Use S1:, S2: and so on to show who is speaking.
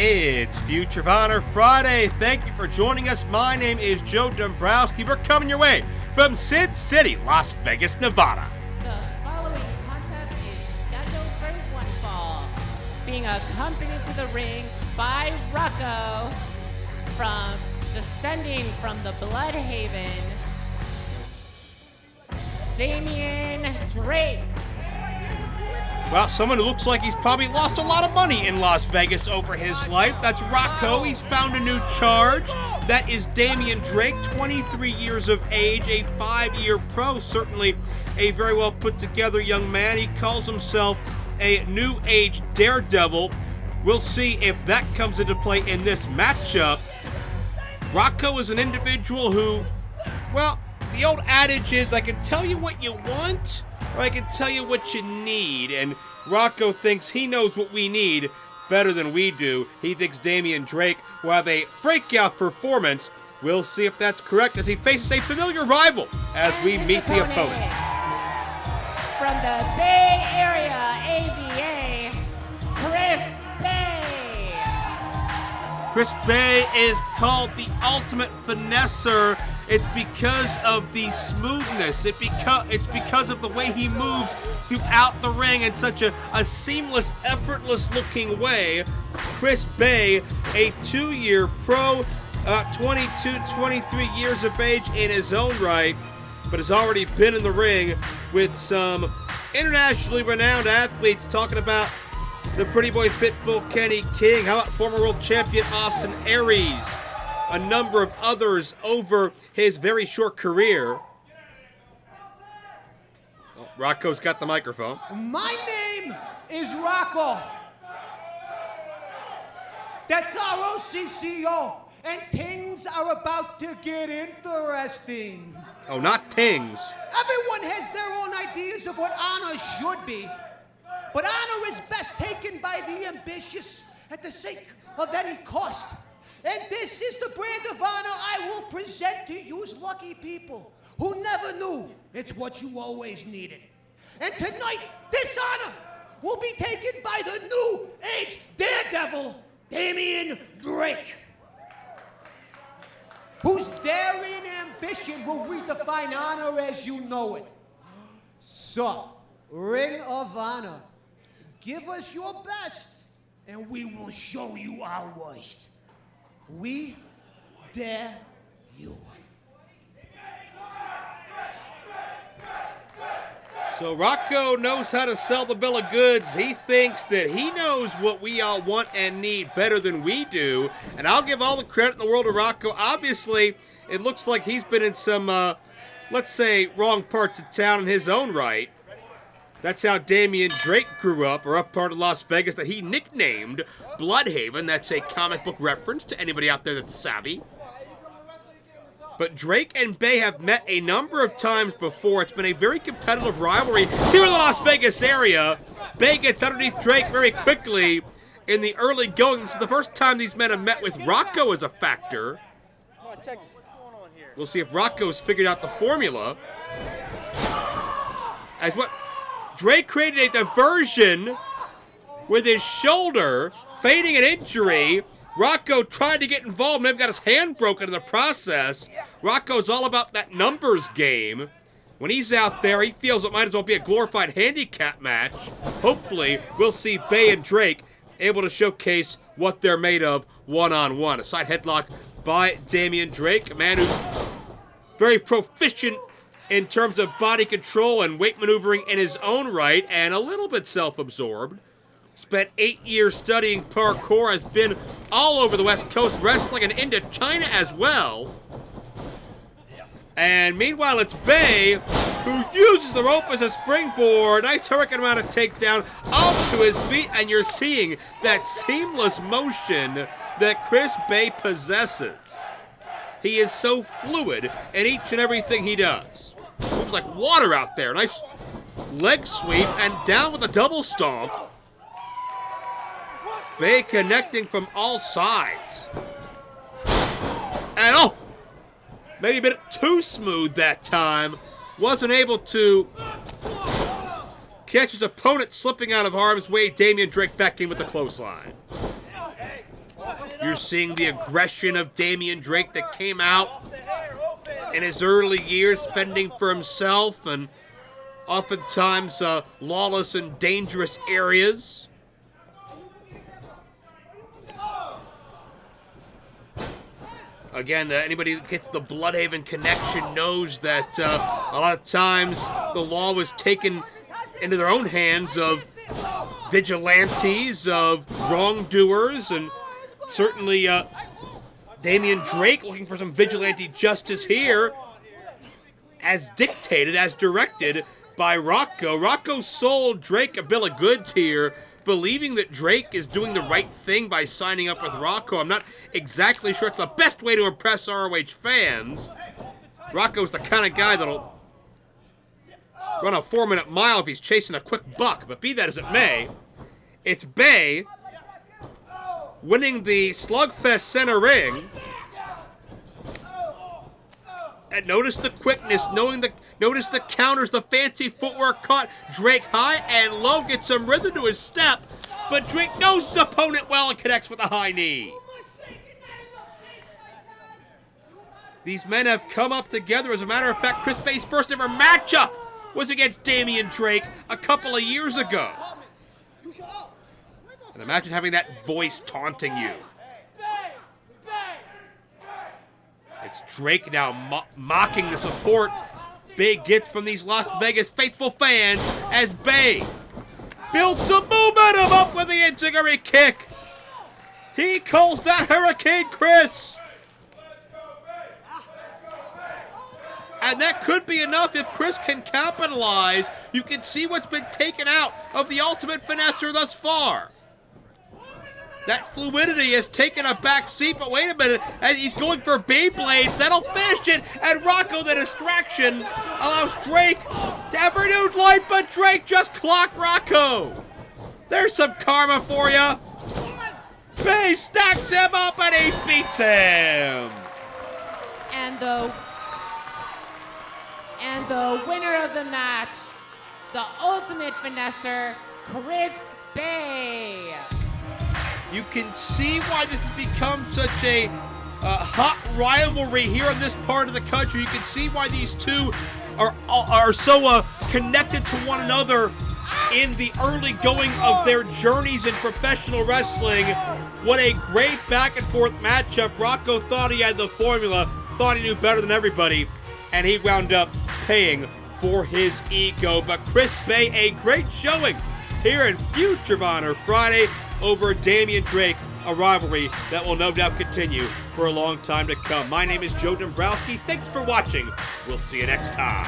S1: It's Future of Honor Friday. Thank you for joining us. My name is Joe Dombrowski. We're coming your way from Sin City, Las Vegas, Nevada.
S2: The following contest is scheduled for one fall, being accompanied to the ring by Rocco, from descending from the Bloodhaven, Damian Drake.
S1: Well, someone who looks like he's probably lost a lot of money in Las Vegas over his life. That's Rocco. He's found a new charge. That is Damian Drake, 23 years of age, a 5-year pro. Certainly a very well put together young man. He calls himself a new age daredevil. We'll see if that comes into play in this matchup. Rocco is an individual who, well, the old adage is, I can tell you what you want, or I can tell you what you need. And Rocco thinks he knows what we need better than we do. He thinks Damian Drake will have a breakout performance. We'll see if that's correct as he faces a familiar rival as we meet the opponent.
S2: From the Bay Area, AVA, Chris Bay.
S1: Chris Bay is called the ultimate finesser. It's because of the smoothness. It's because of the way he moves throughout the ring in such a seamless, effortless-looking way. Chris Bay, a 2-year pro, 22, 23 years of age in his own right, but has already been in the ring with some internationally renowned athletes, talking about the pretty boy Pitbull Kenny King. How about former world champion Austin Aries? A number of others over his very short career. Oh, Rocco's got the microphone.
S3: My name is Rocco. That's our OCCO, and things are about to get interesting.
S1: Oh, not Tings.
S3: Everyone has their own ideas of what honor should be, but honor is best taken by the ambitious at the sake of any cost. And this is the brand of honor I will present to you lucky people who never knew it's what you always needed. And tonight, this honor will be taken by the new age daredevil, Damian Drake, whose daring ambition will redefine honor as you know it. So, Ring of Honor, give us your best, and we will show you our worst. We dare you.
S1: So Rocco knows how to sell the bill of goods. He thinks that he knows what we all want and need better than we do. And I'll give all the credit in the world to Rocco. Obviously, it looks like he's been in some, let's say, wrong parts of town in his own right. That's how Damian Drake grew up, or up part of Las Vegas that he nicknamed Bloodhaven. That's a comic book reference to anybody out there that's savvy. But Drake and Bay have met a number of times before. It's been a very competitive rivalry here in the Las Vegas area. Bay gets underneath Drake very quickly in the early going. This is the first time these men have met with Rocco as a factor. We'll see if Rocco's figured out the formula. As what Drake created a diversion with his shoulder, feigning an injury. Rocco tried to get involved, may have got his hand broken in the process. Rocco's all about that numbers game. When he's out there, he feels it might as well be a glorified handicap match. Hopefully, we'll see Bay and Drake able to showcase what they're made of one-on-one. A side headlock by Damian Drake, a man who's very proficient in terms of body control and weight maneuvering in his own right, and a little bit self-absorbed. Spent 8 years studying parkour, has been all over the West Coast wrestling and into China as well. And meanwhile, it's Bay, who uses the rope as a springboard. Nice hurricane amount of takedown up to his feet, and you're seeing that seamless motion that Chris Bay possesses. He is so fluid in each and everything he does. Moves like water out there. Nice leg sweep and down with a double stomp. Bay connecting from all sides. And oh, maybe a bit too smooth that time. Wasn't able to catch his opponent slipping out of harm's way. Damian Drake back in with the clothesline. You're seeing the aggression of Damian Drake that came out in his early years fending for himself and oftentimes lawless and dangerous areas. Again, anybody that gets the Bloodhaven connection knows that a lot of times the law was taken into their own hands of vigilantes, of wrongdoers, and certainly Damian Drake looking for some vigilante justice here, as dictated, as directed by Rocco. Rocco sold Drake a bill of goods here, believing that Drake is doing the right thing by signing up with Rocco. I'm not exactly sure it's the best way to impress ROH fans. Rocco's the kind of guy that'll run a 4-minute mile if he's chasing a quick buck, but be that as it may, it's Bay winning the Slugfest center ring. And notice the quickness, notice the counters, the fancy footwork caught Drake high and low, gets some rhythm to his step, but Drake knows his opponent well and connects with a high knee. These men have come up together. As a matter of fact, Chris Bay's first ever matchup was against Damian Drake a couple of years ago. And imagine having that voice taunting you. It's Drake now mocking the support Bay gets from these Las Vegas faithful fans as Bay builds some momentum up with the enziguri kick. He calls that Hurricane Chris. And that could be enough if Chris can capitalize. You can see what's been taken out of the Ultimate Finesser thus far. That fluidity has taken a back seat, but wait a minute, as he's going for Beyblades, that'll finish it, and Rocco, the distraction, allows Drake to have renewed life, but Drake just clocked Rocco. There's some karma for you. Bay stacks him up, and he beats him.
S2: And the winner of the match, the Ultimate Finesser, Chris Bay.
S1: You can see why this has become such a hot rivalry here in this part of the country. You can see why these two are so connected to one another in the early going of their journeys in professional wrestling. What a great back and forth matchup. Rocco thought he had the formula, thought he knew better than everybody, and he wound up paying for his ego. But Chris Bay, a great showing here in Future of Honor Friday over Damian Drake, a rivalry that will no doubt continue for a long time to come. My name is Joe Dombrowski. Thanks for watching. We'll see you next time.